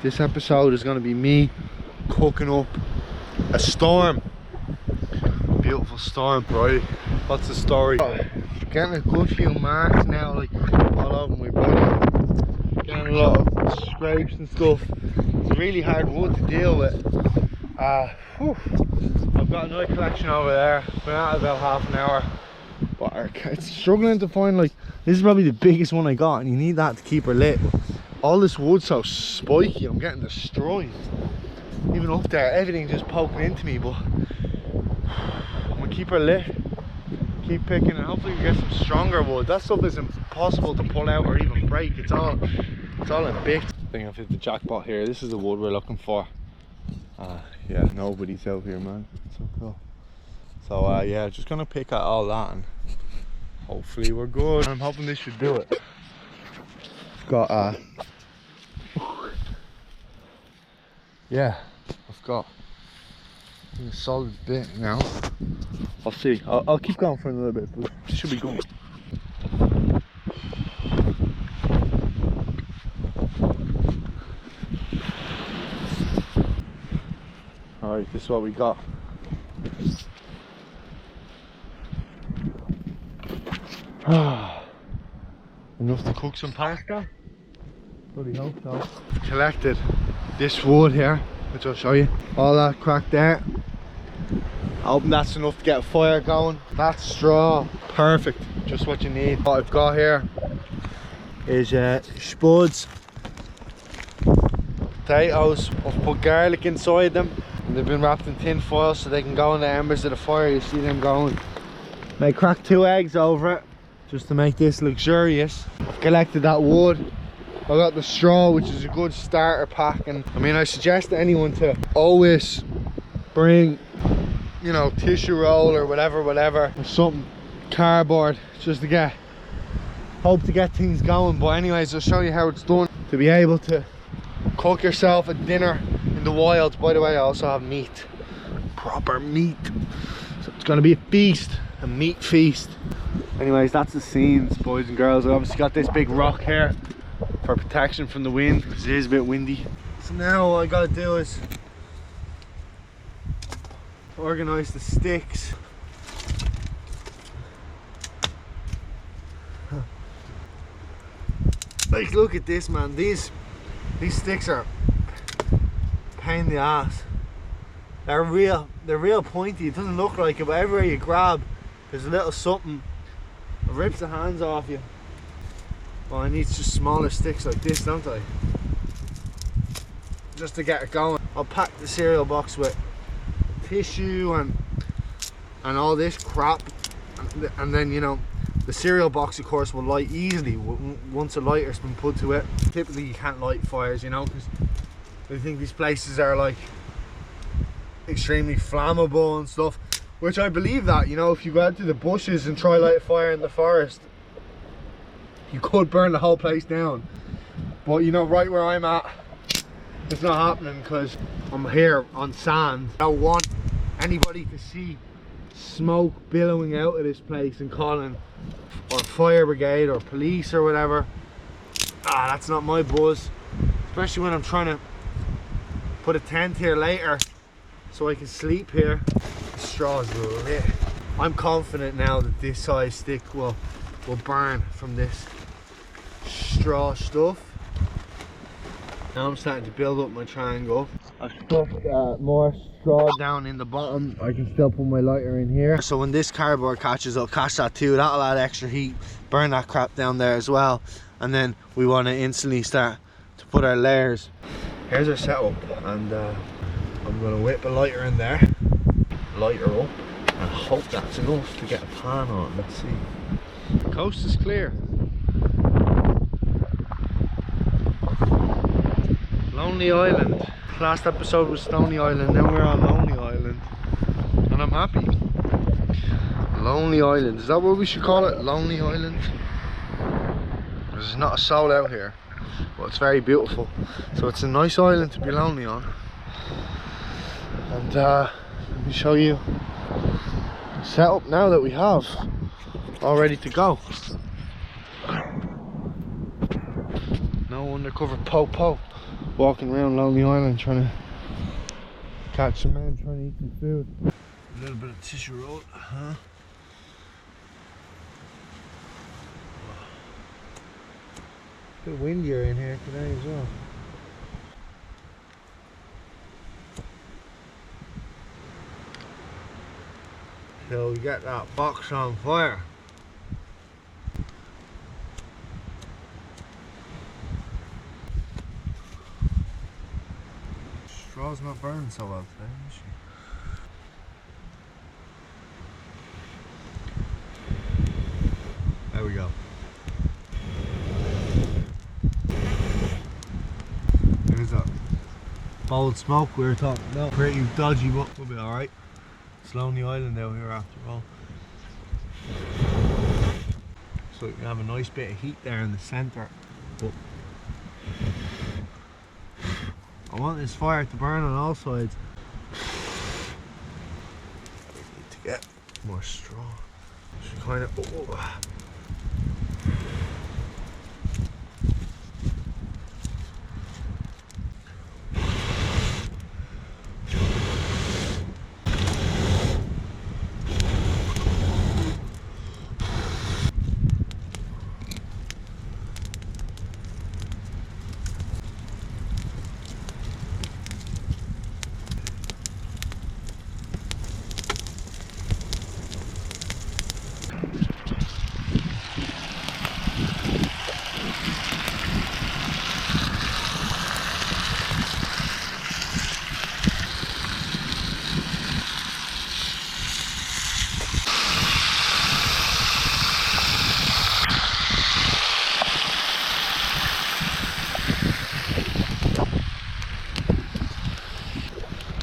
This episode is going to be me cooking up a storm. Beautiful storm, right? What's the story? Getting a good few marks now, like all over my body. Getting a lot of scrapes and stuff. It's a really hard wood to deal with. I've got another collection over there. Been out about half an hour, but it's struggling to find, like, this is probably the biggest one I got, and you need that to keep her lit. All this wood's so spiky, I'm getting destroyed. Even up there, everything just poking into me, but I'm gonna keep her lit. Keep picking, and hopefully we get some stronger wood. That stuff is impossible to pull out or even break. It's all in bits. I think I've hit the jackpot here. This is the wood we're looking for. Yeah, nobody's out here, man. It's so cool. So yeah, just gonna pick at all that, and hopefully we're good. I'm hoping this should do it. Got yeah, I've got a solid bit now. I'll see. I'll keep going for a little bit, but it should be good. Alright, this is what we got. Enough to cook some pasta? Bloody hope so. Collected this wood here, which I'll show you. All that crack there. I hope that's enough to get a fire going. That's straw. Perfect. Just what you need. What I've got here is spuds, potatoes. I've put garlic inside them. And they've been wrapped in tin foil so they can go in the embers of the fire. You see them going. May crack 2 eggs over it just to make this luxurious. I've collected that wood. I got the straw, which is a good starter pack. And I mean, I suggest to anyone to always bring, you know, tissue roll or whatever, or something, cardboard, just to hope to get things going. But anyways, I'll show you how it's done. To be able to cook yourself a dinner in the wilds. By the way, I also have meat, proper meat. So it's gonna be a feast, a meat feast. Anyways, that's the scenes, boys and girls. I obviously got this big rock here for protection from the wind, because it is a bit windy. So now all I gotta do is organize the sticks. Like, look at this, man. These sticks are a pain in the ass. They're real pointy. It doesn't look like it, but everywhere you grab, there's a little something. It rips the hands off you. Well, I need just smaller sticks like this, don't I? Just to get it going. I'll pack the cereal box with tissue and all this crap, and then, you know, the cereal box, of course, will light easily once a lighter's been put to it. Typically you can't light fires, you know, because I think these places are like extremely flammable and stuff, which I believe that, you know, if you go out to the bushes and try light a fire in the forest, you could burn the whole place down. But you know, right where I'm at, it's not happening because I'm here on sand. I don't want anybody to see smoke billowing out of this place and calling or fire brigade or police or whatever. That's not my buzz, especially when I'm trying to put a tent here later so I can sleep here. The straw's lit. I'm confident now that this size stick will burn from this straw stuff. Now I'm starting to build up my triangle. I've stuffed more straw down in the bottom. I can still put my lighter in here. So when this cardboard catches, I'll catch that too. That'll add extra heat, burn that crap down there as well. And then we want to instantly start to put our layers. Here's our setup, and I'm going to whip a lighter in there, light her up, and hope that's enough to get a pan on. Let's see. The coast is clear. Lonely Island. Last episode was Stony Island, now we're on Lonely Island, and I'm happy. Lonely Island, is that what we should call it? Lonely Island? There's not a soul out here, but it's very beautiful, so it's a nice island to be lonely on. And let me show you the setup now that we have all ready to go. No undercover po-po. walking around Lonely Island trying to catch some men trying to eat some food. A little bit of tissue roll, huh? A bit windier in here today as well. So we got that box on fire. Straw's not burning so well today, is she? There we go. There's that bold smoke we were talking about. Pretty dodgy, but we'll be alright. It's Lonely Island out here after all. So you can have a nice bit of heat there in the centre. But I want this fire to burn on all sides. We need to get more straw. Should kind of. Oh.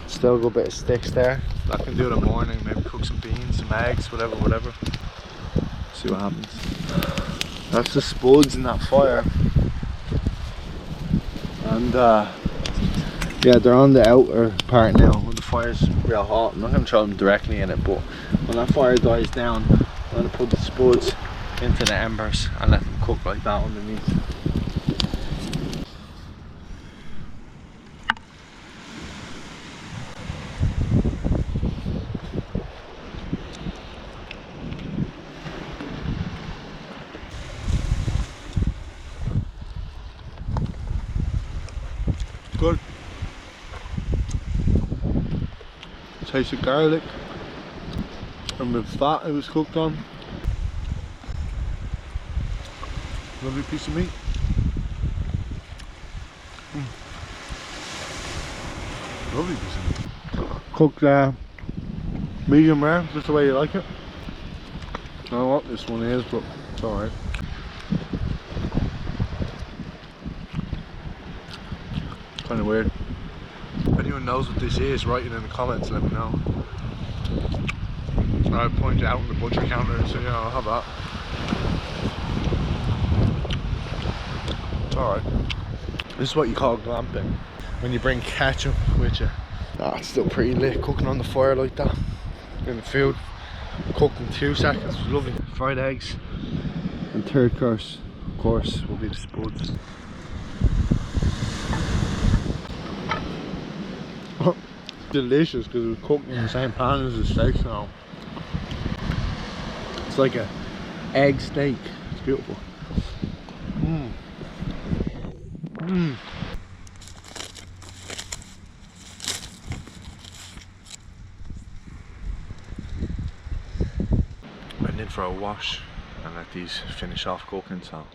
Still a good bit of sticks there. I can do it in the morning, maybe cook some beans, some eggs, whatever. See what happens. That's the spuds in that fire. And yeah, they're on the outer part now. When the fire's real hot, I'm not going to throw them directly in it, but when that fire dies down, I'm going to put the spuds into the embers and let them cook like that underneath. Good. Taste of garlic and the fat it was cooked on. Lovely piece of meat. Lovely piece of meat. Cooked medium rare, just the way you like it. I don't know what this one is, but it's alright. Kind of weird. If anyone knows what this is, write it in the comments, let me know. I'll point it out on the butcher counter and say, yeah, I'll have that. It's alright. This is what you call glamping. When you bring ketchup with you. Ah, it's still pretty lit, cooking on the fire like that. In the food, cooked in 2 seconds, it was lovely. Fried eggs. And third course, of course, will be the spuds. Delicious because it was cooked in the same pan as the steak now. It's like a egg steak. It's beautiful. Went in for a wash and let these finish off cooking, so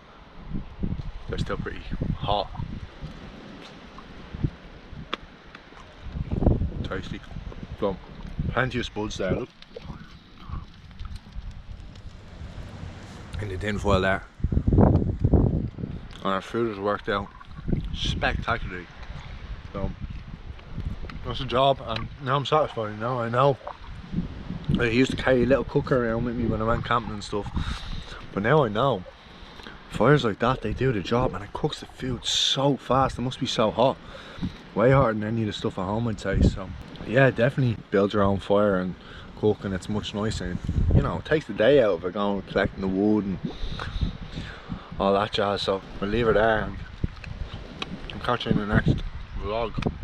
they're still pretty hot. Tasty. So, plenty of spuds there, look. In the tin foil there. And our food has worked out spectacularly. So, that's a job, and now I'm satisfied. Now I know. I used to carry a little cooker around with me when I went camping and stuff. But now I know. Fires like that, they do the job, and it cooks the food so fast. It must be so hot. Way hotter than any of the stuff at home, I'd say. So yeah, definitely build your own fire and cook, and it's much nicer. You know, it takes the day out of it, going and collecting the wood and all that jazz. So we'll leave it there and catch you in the next. vlog.